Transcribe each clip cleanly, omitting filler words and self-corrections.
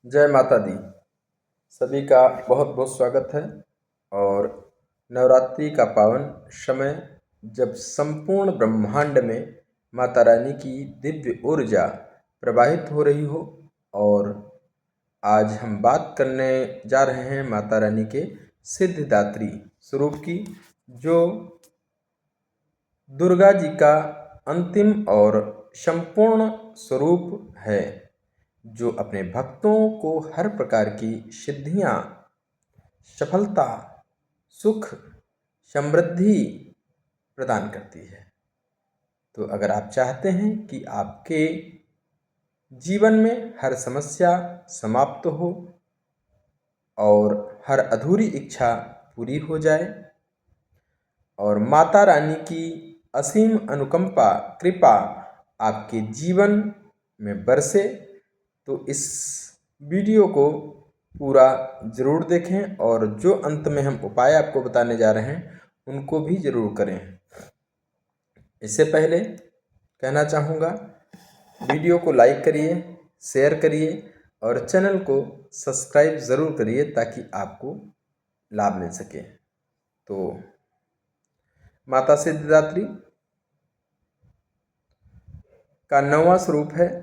जय माता दी। सभी का बहुत बहुत स्वागत है। और नवरात्रि का पावन समय, जब संपूर्ण ब्रह्मांड में माता रानी की दिव्य ऊर्जा प्रवाहित हो रही हो, और आज हम बात करने जा रहे हैं माता रानी के सिद्धिदात्री स्वरूप की, जो दुर्गा जी का अंतिम और संपूर्ण स्वरूप है, जो अपने भक्तों को हर प्रकार की सिद्धियां, सफलता, सुख, समृद्धि प्रदान करती है। तो अगर आप चाहते हैं कि आपके जीवन में हर समस्या समाप्त हो और हर अधूरी इच्छा पूरी हो जाए और माता रानी की असीम अनुकंपा कृपा आपके जीवन में बरसे, तो इस वीडियो को पूरा ज़रूर देखें और जो अंत में हम उपाय आपको बताने जा रहे हैं उनको भी ज़रूर करें। इससे पहले कहना चाहूँगा, वीडियो को लाइक करिए, शेयर करिए और चैनल को सब्सक्राइब ज़रूर करिए ताकि आपको लाभ मिल सके। तो माता सिद्धिदात्री का 9वां स्वरूप है।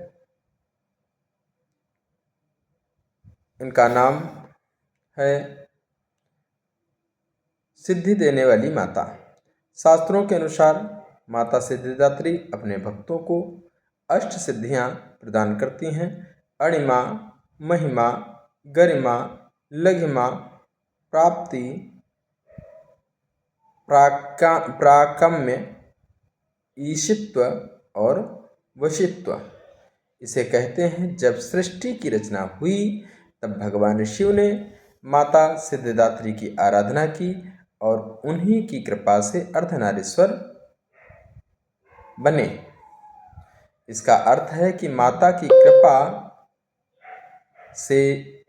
इनका नाम है सिद्धि देने वाली माता। शास्त्रों के अनुसार माता सिद्धिदात्री अपने भक्तों को अष्ट सिद्धियां प्रदान करती हैं: अणिमा, महिमा, गरिमा, लघिमा, प्राप्ति, प्राकम्य, ईशित्व और वशित्व। इसे कहते हैं, जब सृष्टि की रचना हुई तब भगवान शिव ने माता सिद्धिदात्री की आराधना की और उन्हीं की कृपा से अर्धनारीश्वर बने। इसका अर्थ है कि माता की कृपा से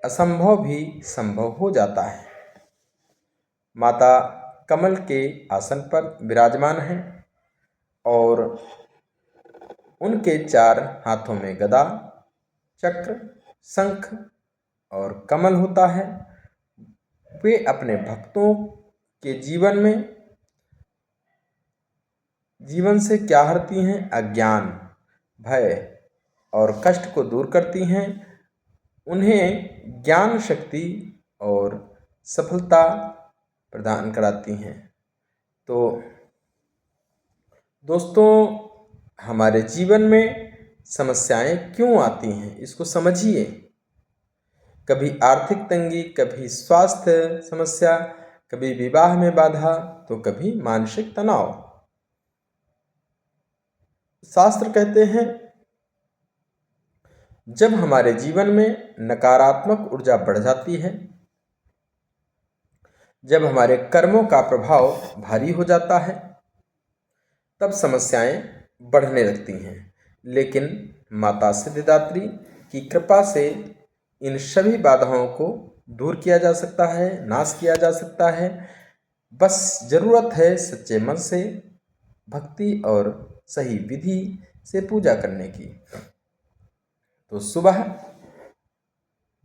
असंभव भी संभव हो जाता है। माता कमल के आसन पर विराजमान हैं और उनके 4 हाथों में गदा, चक्र, शंख और कमल होता है। वे अपने भक्तों के जीवन से क्या हरती हैं? अज्ञान, भय और कष्ट को दूर करती हैं, उन्हें ज्ञान शक्ति और सफलता प्रदान कराती हैं। तो दोस्तों, हमारे जीवन में समस्याएं क्यों आती हैं, इसको समझिए। कभी आर्थिक तंगी, कभी स्वास्थ्य समस्या, कभी विवाह में बाधा, तो कभी मानसिक तनाव। शास्त्र कहते हैं, जब हमारे जीवन में नकारात्मक ऊर्जा बढ़ जाती है, जब हमारे कर्मों का प्रभाव भारी हो जाता है, तब समस्याएं बढ़ने लगती हैं। लेकिन माता सिद्धिदात्री की कृपा से इन सभी बाधाओं को दूर किया जा सकता है, नाश किया जा सकता है। बस ज़रूरत है सच्चे मन से, भक्ति और सही विधि से पूजा करने की। तो सुबह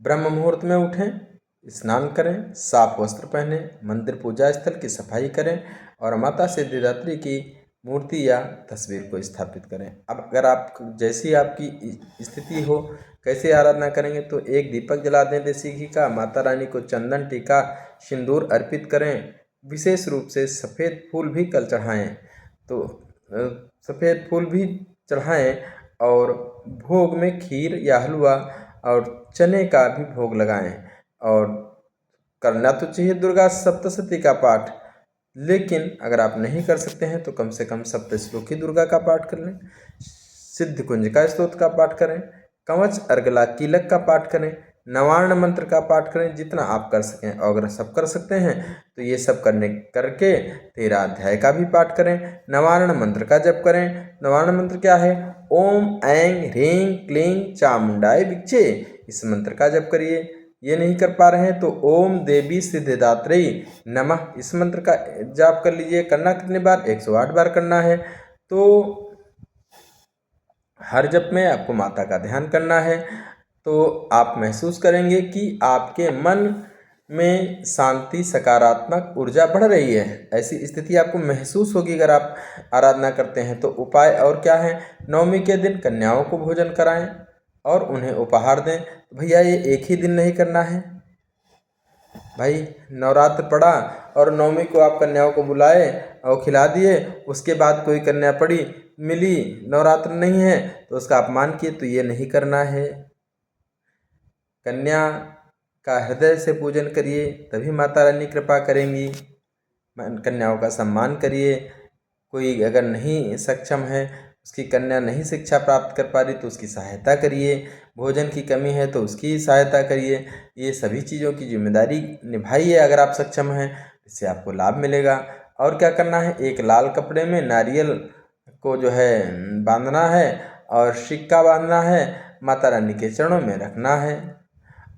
ब्रह्म मुहूर्त में उठें, स्नान करें, साफ वस्त्र पहनें, मंदिर पूजा स्थल की सफाई करें और माता सिद्धिदात्री की मूर्ति या तस्वीर को स्थापित करें। अब अगर आप जैसी आपकी स्थिति हो, कैसे आराधना करेंगे, तो एक दीपक जला दें देसी घी का, माता रानी को चंदन, टीका, सिंदूर अर्पित करें। विशेष रूप से सफ़ेद फूल भी कल चढ़ाएँ, तो सफ़ेद फूल भी चढ़ाएँ और भोग में खीर या हलवा और चने का भी भोग लगाएं। और करना तो चाहिए दुर्गा सप्तशती का पाठ, लेकिन अगर आप नहीं कर सकते हैं तो कम से कम सप्तश्लोकी दुर्गा का पाठ कर लें, सिद्ध कुंजिका स्तोत्र का पाठ करें, कवच अर्गला कीलक का पाठ करें, नवार्ण मंत्र का पाठ करें, जितना आप कर सकें। और अगर सब कर सकते हैं तो ये सब करके 13 अध्याय का भी पाठ करें, नवार्ण मंत्र का जप करें। नवार्ण मंत्र क्या है? ओम ऐं ह्रीं क्लीं चामुंडाय विच्चे, इस मंत्र का जप करिए। ये नहीं कर पा रहे हैं तो ओम देवी सिद्धिदात्री नमः, इस मंत्र का जाप कर लीजिए। करना कितने बार? 108 बार करना है। तो हर जप में आपको माता का ध्यान करना है। तो आप महसूस करेंगे कि आपके मन में शांति, सकारात्मक ऊर्जा बढ़ रही है। ऐसी स्थिति आपको महसूस होगी अगर आप आराधना करते हैं। तो उपाय और क्या है? नवमी के दिन कन्याओं को भोजन कराएं और उन्हें उपहार दें। भैया ये एक ही दिन नहीं करना है भाई। नवरात्र पड़ा और नवमी को आप कन्याओं को बुलाए और खिला दिए, उसके बाद कोई कन्या पड़ी मिली, नवरात्र नहीं है तो उसका अपमान किए, तो ये नहीं करना है। कन्या का हृदय से पूजन करिए, तभी माता रानी कृपा करेंगी। कन्याओं का सम्मान करिए। कोई अगर नहीं सक्षम है, उसकी कन्या नहीं शिक्षा प्राप्त कर पा रही, तो उसकी सहायता करिए। भोजन की कमी है तो उसकी सहायता करिए। ये सभी चीज़ों की जिम्मेदारी निभाइए अगर आप सक्षम हैं, इससे आपको लाभ मिलेगा। और क्या करना है? एक लाल कपड़े में नारियल को जो है बांधना है और सिक्का बांधना है, माता रानी के चरणों में रखना है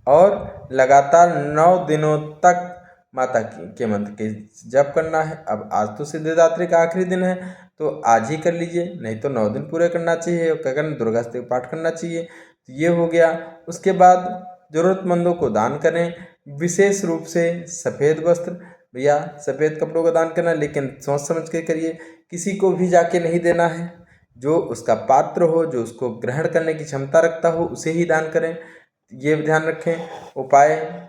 और लगातार 9 दिनों तक माता के मंत्र के जप करना है। अब आज तो सिद्धिदात्री का आखिरी दिन है तो आज ही कर लीजिए, नहीं तो 9 दिन पूरे करना चाहिए और क्या करना? दुर्गा स्तुति पाठ करना चाहिए। तो ये हो गया। उसके बाद ज़रूरतमंदों को दान करें, विशेष रूप से सफ़ेद वस्त्र। भैया सफ़ेद कपड़ों का दान करना, लेकिन सोच समझ के करिए, किसी को भी जाके नहीं देना है। जो उसका पात्र हो, जो उसको ग्रहण करने की क्षमता रखता हो, उसे ही दान करें। ये ध्यान रखें। उपाय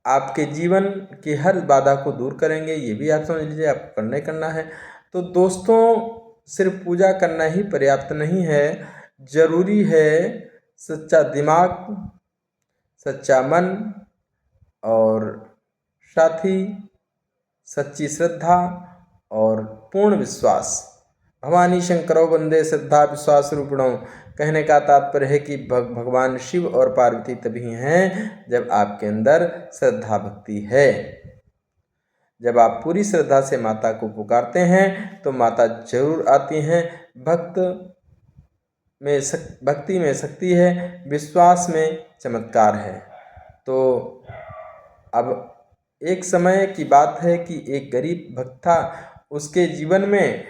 आपके जीवन की हर बाधा को दूर करेंगे, ये भी आप समझ लीजिए, आपको करना ही करना है। तो दोस्तों, सिर्फ पूजा करना ही पर्याप्त नहीं है, जरूरी है सच्चा दिमाग, सच्चा मन और साथ ही सच्ची श्रद्धा और पूर्ण विश्वास। भवानी शंकरो वंदे श्रद्धा विश्वास रूपिणों। कहने का तात्पर्य है कि भगवान शिव और पार्वती तभी हैं जब आपके अंदर श्रद्धा भक्ति है। जब आप पूरी श्रद्धा से माता को पुकारते हैं तो माता जरूर आती हैं। भक्ति में शक्ति है, विश्वास में चमत्कार है। तो अब एक समय की बात है कि एक गरीब भक्त था, उसके जीवन में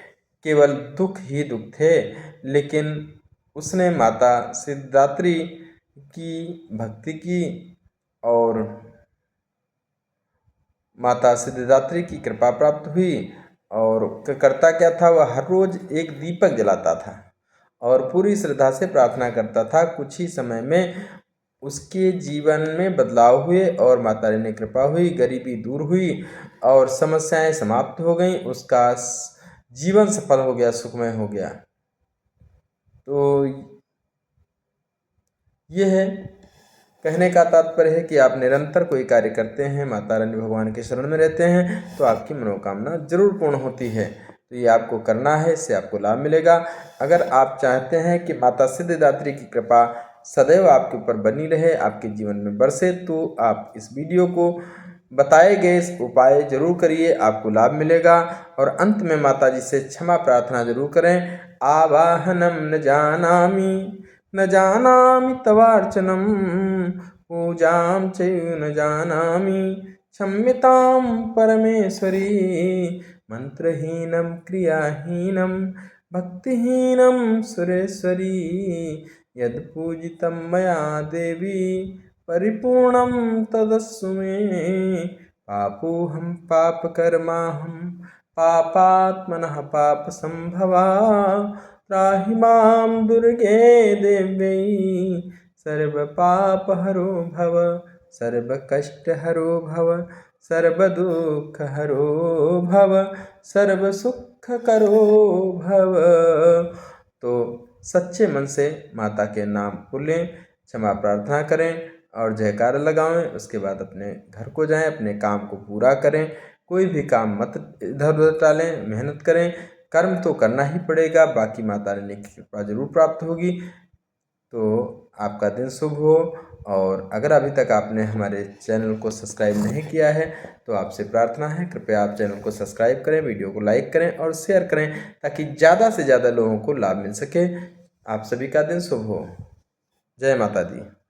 केवल दुख ही दुख थे, लेकिन उसने माता सिद्धिदात्री की भक्ति की और माता सिद्धिदात्री की कृपा प्राप्त हुई। और करता क्या था? वह हर रोज एक दीपक जलाता था और पूरी श्रद्धा से प्रार्थना करता था। कुछ ही समय में उसके जीवन में बदलाव हुए और माता रानी की कृपा हुई, गरीबी दूर हुई और समस्याएं समाप्त हो गईं। उसका जीवन सफल हो गया, सुखमय हो गया। तो यह है, कहने का तात्पर्य है कि आप निरंतर कोई कार्य करते हैं, माता रानी भगवान के शरण में रहते हैं, तो आपकी मनोकामना जरूर पूर्ण होती है। तो ये आपको करना है, इससे आपको लाभ मिलेगा। अगर आप चाहते हैं कि माता सिद्धिदात्री की कृपा सदैव आपके ऊपर बनी रहे, आपके जीवन में बरसे, तो आप इस वीडियो को बताए गए इस उपाय जरूर करिए, आपको लाभ मिलेगा। और अंत में माता जी से क्षमा प्रार्थना जरूर करें। आवाहनम न जानामि तवार्चनम, पूजां चैव न जानामि, क्षम्यतां परमेश्वरी, मंत्रहीनं क्रियाहीनं भक्तिहीनं सुरेश्वरी, यत्पूजितं मया देवी परिपूर्णं तदस्सु मे, पापोऽहं पापकर्माहं पापात्मनः पापसंभवा, त्राहि मां दुर्गे देव्यै सर्वपापहरो भव, सर्वकष्टहरो भव, सर्वदुःखहरो भव, सर्वसुखकरो भव। तो सच्चे मन से माता के नाम को लें, क्षमा प्रार्थना करें और जयकारा लगाएं। उसके बाद अपने घर को जाएं, अपने काम को पूरा करें। कोई भी काम मत इधर उधर टालें, मेहनत करें। कर्म तो करना ही पड़ेगा, बाकी माता रानी की कृपा जरूर प्राप्त होगी। तो आपका दिन शुभ हो। और अगर अभी तक आपने हमारे चैनल को सब्सक्राइब नहीं किया है तो आपसे प्रार्थना है, कृपया आप चैनल को सब्सक्राइब करें, वीडियो को लाइक करें और शेयर करें, ताकि ज़्यादा से ज़्यादा लोगों को लाभ मिल सके। आप सभी का दिन शुभ हो। जय माता दी।